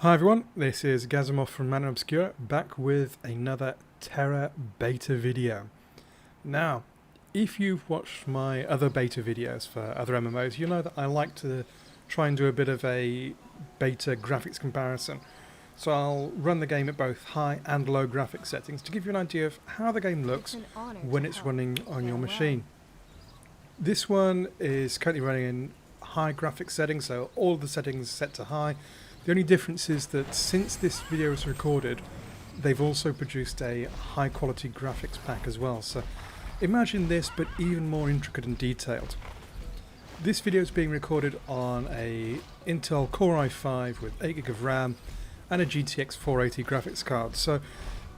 Hi everyone, this is Gazimov from Man Obscure, back with another TERA beta video. Now, if you've watched my other beta videos for other MMOs, you know that I like to try and do a bit of a beta graphics comparison. So I'll run the game at both high and low graphics settings to give you an idea of how the game looks when it's running on your machine. This one is currently running in high graphics settings, so all of the settings set to high. The only difference is that since this video was recorded, they've also produced a high quality graphics pack as well. So imagine this, but even more intricate and detailed. This video is being recorded on a Intel Core i5 with 8GB of RAM and a GTX480 graphics card. So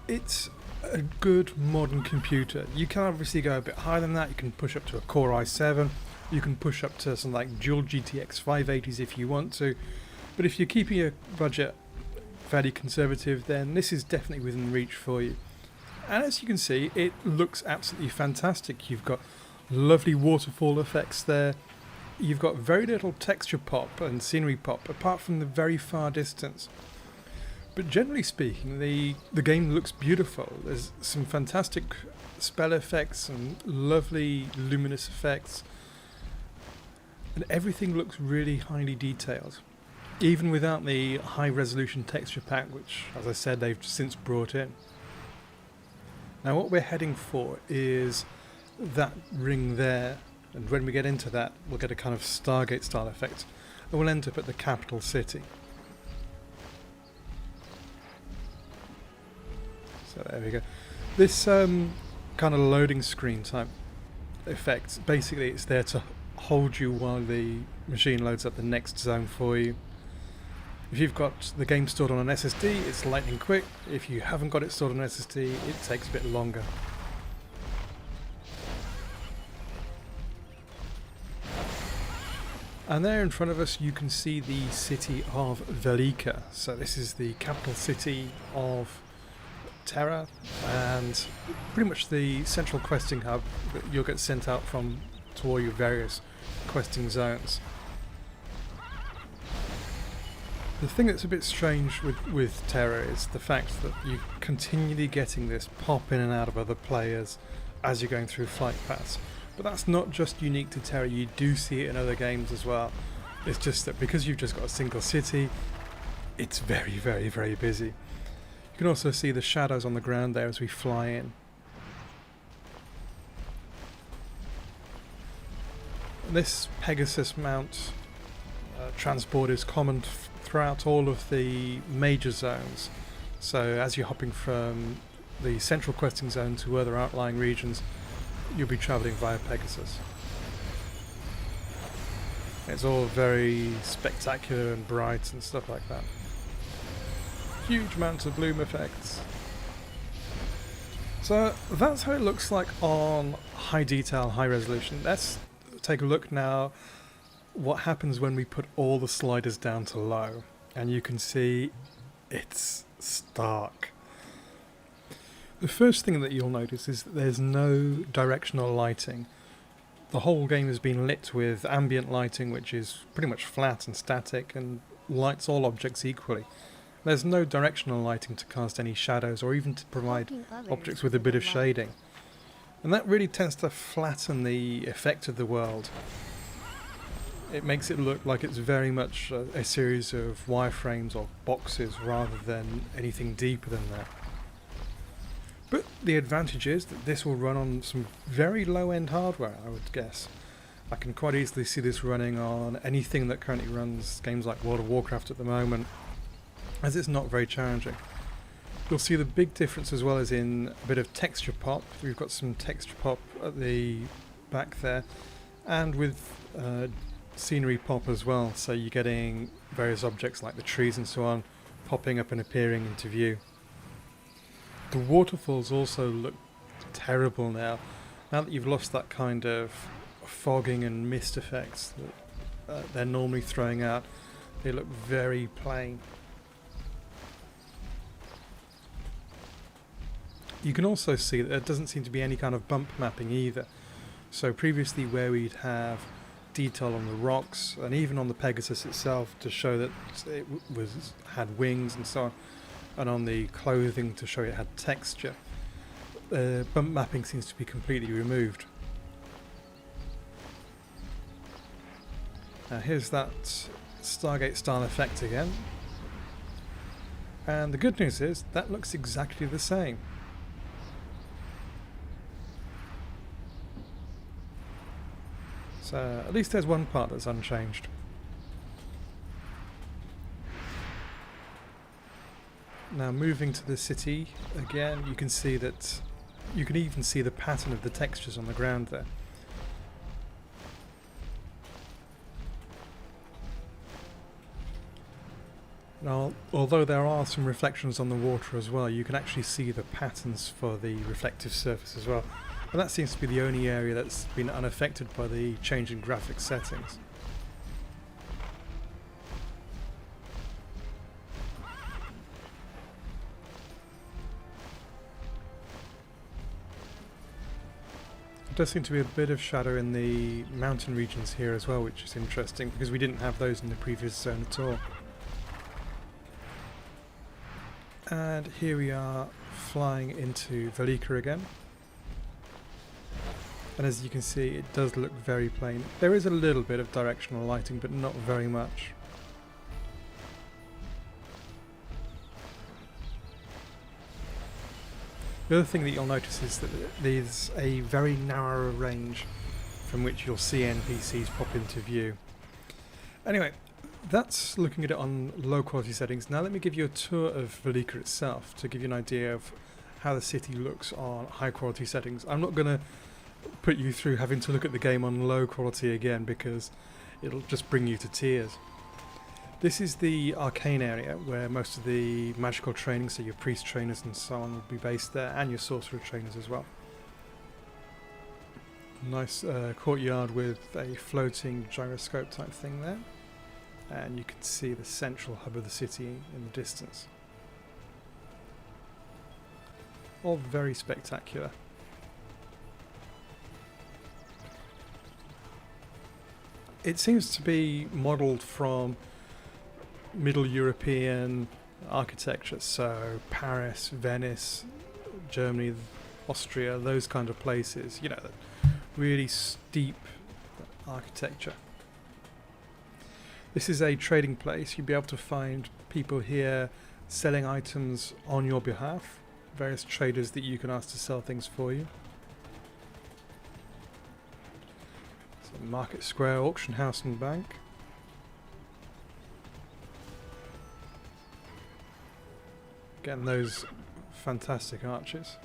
it's a good modern computer. You can obviously go a bit higher than that. You can push up to a Core i7. You can push up to some like dual GTX580s if you want to. But if you're keeping your budget fairly conservative, then this is definitely within reach for you. And as you can see, it looks absolutely fantastic. You've got lovely waterfall effects there. You've got very little texture pop and scenery pop, apart from the very far distance. But generally speaking, the game looks beautiful. There's some fantastic spell effects and lovely luminous effects. And everything looks really highly detailed, even without the high resolution texture pack, which, as I said, they've since brought in. Now what we're heading for is that ring there, and when we get into that we'll get a kind of Stargate style effect, and we'll end up at the capital city. So there we go. This kind of loading screen type effect, basically it's there to hold you while the machine loads up the next zone for you. If you've got the game stored on an SSD, it's lightning quick. If you haven't got it stored on an SSD, it takes a bit longer. And there in front of us you can see the city of Velika. So this is the capital city of TERA, and pretty much the central questing hub that you'll get sent out from to all your various questing zones. The thing that's a bit strange with TERA is the fact that you're continually getting this pop in and out of other players as you're going through flight paths. But that's not just unique to TERA, you do see it in other games as well. It's just that because you've just got a single city, it's very, very, very busy. You can also see the shadows on the ground there as we fly in. This Pegasus mount transport is common throughout all of the major zones. So as you're hopping from the central questing zone to other outlying regions, you'll be travelling via Pegasus. It's all very spectacular and bright and stuff like that. Huge amounts of bloom effects. So that's how it looks like on high detail, high resolution. Let's take a look now what happens when we put all the sliders down to low, and you can see it's stark. The first thing that you'll notice is that there's no directional lighting. The whole game has been lit with ambient lighting, which is pretty much flat and static and lights all objects equally. There's no directional lighting to cast any shadows or even to provide objects with a bit of shading. And that really tends to flatten the effect of the world. It makes it look like it's very much a series of wireframes or boxes rather than anything deeper than that. But the advantage is that this will run on some very low-end hardware, I would guess. I can quite easily see this running on anything that currently runs games like World of Warcraft at the moment, as it's not very challenging. You'll see the big difference as well as in a bit of texture pop. We've got some texture pop at the back there, and with scenery pop as well, so you're getting various objects like the trees and so on popping up and appearing into view. The waterfalls also look terrible now that you've lost that kind of fogging and mist effects that they're normally throwing out. They look very plain. You can also see that there doesn't seem to be any kind of bump mapping either. So previously where we'd have detail on the rocks and even on the Pegasus itself to show that it had wings and so on, and on the clothing to show it had texture. Bump mapping seems to be completely removed. Now here's that Stargate style effect again, and the good news is that looks exactly the same. So at least there's one part that's unchanged. Now moving to the city again, you can see that you can even see the pattern of the textures on the ground there. Now, although there are some reflections on the water as well, you can actually see the patterns for the reflective surface as well. And that seems to be the only area that's been unaffected by the change in graphics settings. There does seem to be a bit of shadow in the mountain regions here as well, which is interesting because we didn't have those in the previous zone at all. And here we are flying into Velika again. And as you can see, it does look very plain. There is a little bit of directional lighting, but not very much. The other thing that you'll notice is that there's a very narrow range from which you'll see NPCs pop into view. Anyway, that's looking at it on low quality settings. Now let me give you a tour of Velika itself to give you an idea of how the city looks on high quality settings. I'm not going to put you through having to look at the game on low quality again because it'll just bring you to tears. This is the arcane area where most of the magical training, so your priest trainers and so on, will be based there, and your sorcerer trainers as well. Nice courtyard with a floating gyroscope type thing there, and you can see the central hub of the city in the distance. All very spectacular. It seems to be modelled from Middle European architecture, so Paris, Venice, Germany, Austria, those kind of places, you know, really steep architecture. This is a trading place. You'll be able to find people here selling items on your behalf, various traders that you can ask to sell things for you. Market Square, Auction House and Bank. Again, those fantastic arches.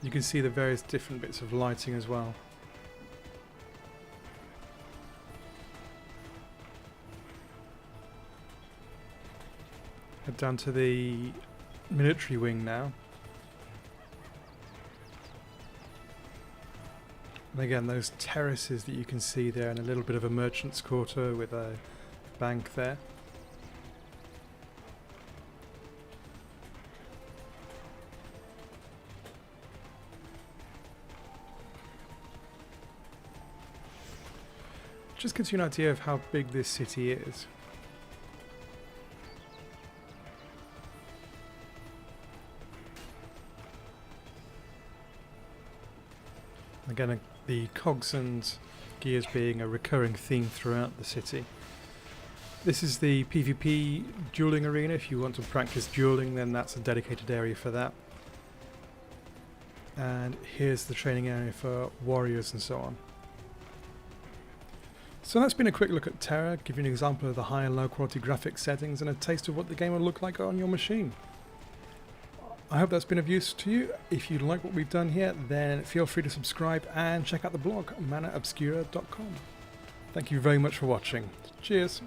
You can see the various different bits of lighting as well. Head down to the military wing now. And again, those terraces that you can see there, and a little bit of a merchant's quarter with a bank there. Just gives you an idea of how big this city is. Again, the cogs and gears being a recurring theme throughout the city. This is the PvP dueling arena. If you want to practice dueling, then that's a dedicated area for that. And here's the training area for warriors and so on. So that's been a quick look at TERA, giving you an example of the high and low quality graphics settings and a taste of what the game will look like on your machine. I hope that's been of use to you. If you like what we've done here, then feel free to subscribe and check out the blog, manaobscura.com. Thank you very much for watching. Cheers.